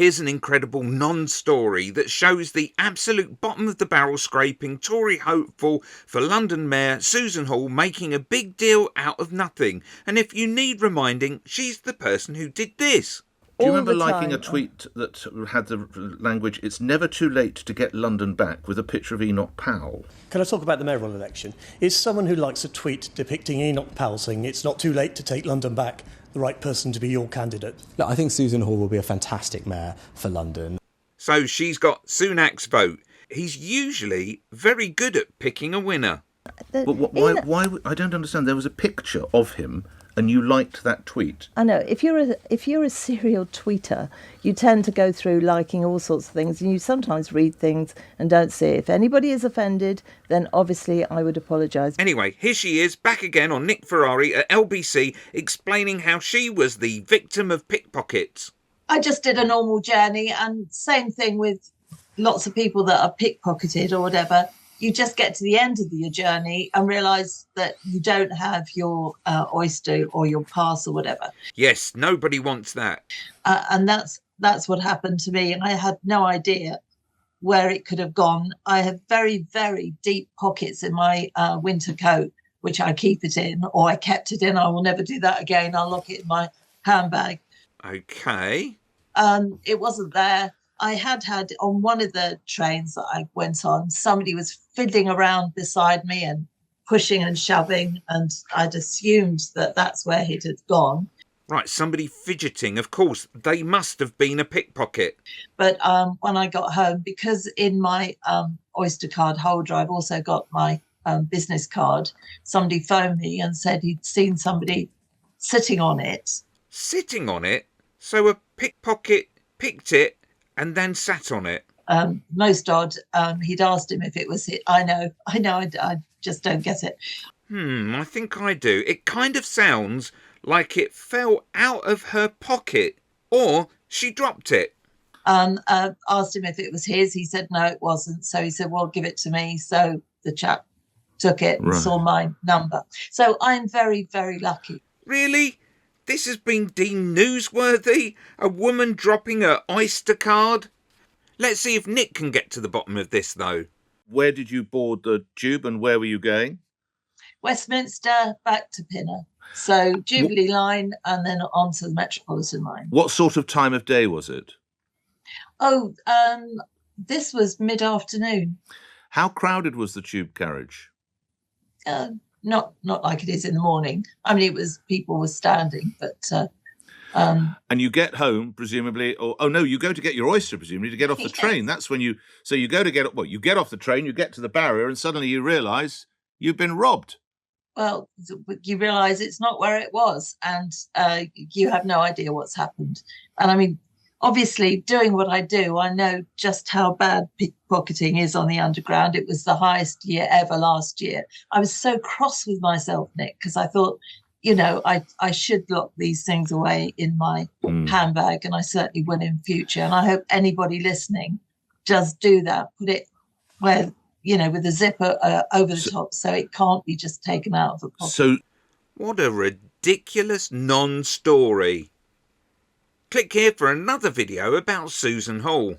Here's an incredible non-story that shows the absolute bottom of the barrel scraping Tory hopeful for London Mayor Susan Hall making a big deal out of nothing. And if you need reminding, she's the person who did this. Do you remember liking a tweet that had the language, "It's never too late to get London back," with a picture of Enoch Powell? Can I talk about the mayoral election? Is someone who likes a tweet depicting Enoch Powell saying it's not too late to take London back the right person to be your candidate? Look, I think Susan Hall will be a fantastic mayor for London. So she's got Sunak's vote. He's usually very good at picking a winner. But why? I don't understand. There was a picture of him, and you liked that tweet. I know. If you're a serial tweeter, you tend to go through liking all sorts of things, and you sometimes read things and don't see it. If anybody is offended, then obviously I would apologise. Anyway, here she is, back again on Nick Ferrari at LBC, explaining how she was the victim of pickpockets. I just did a normal journey, and same thing with lots of people that are pickpocketed or whatever. You just get to the end of your journey and realise that you don't have your Oyster or your pass or whatever. Yes, nobody wants that. And that's what happened to me. And I had no idea where it could have gone. I have very, very deep pockets in my winter coat, which I keep it in, or I kept it in. I will never do that again. I'll lock it in my handbag. Okay. It wasn't there. I had on one of the trains that I went on, somebody was fiddling around beside me and pushing and shoving, and I'd assumed that that's where it had gone. Right, somebody fidgeting. Of course, they must have been a pickpocket. But when I got home, because in my Oyster card holder, I've also got my business card, somebody phoned me and said he'd seen somebody sitting on it. Sitting on it? So a pickpocket picked it and then sat on it? Most odd. He'd asked him if it was it. I know, I just don't get it. I think I do. It kind of sounds like it fell out of her pocket, or she dropped it. Asked him if it was his. He said no, it wasn't. So he said, well, give it to me. So the chap took it and saw my number. So I'm very, very lucky. Really? This has been deemed newsworthy? A woman dropping her Oyster card? Let's see if Nick can get to the bottom of this, though. Where did you board the tube and where were you going? Westminster, back to Pinner. So Jubilee line and then onto the Metropolitan line. What sort of time of day was it? Oh, this was mid-afternoon. How crowded was the tube carriage? Not like it is in the morning. I mean, people were standing, but... and you get home, presumably, you go to get your Oyster, presumably, to get off the train. That's when you get off the train, you get to the barrier, and suddenly you realise you've been robbed. Well, you realise it's not where it was, and you have no idea what's happened. And I mean, obviously, doing what I do, I know just how bad pickpocketing is on the Underground. It was the highest year ever last year. I was so cross with myself, Nick, because I thought, I should lock these things away in my handbag, and I certainly will in future. And I hope anybody listening does do that. Put it where, with a zipper over the top, so it can't be just taken out of the pocket. So, what a ridiculous non-story. Click here for another video about Susan Hall.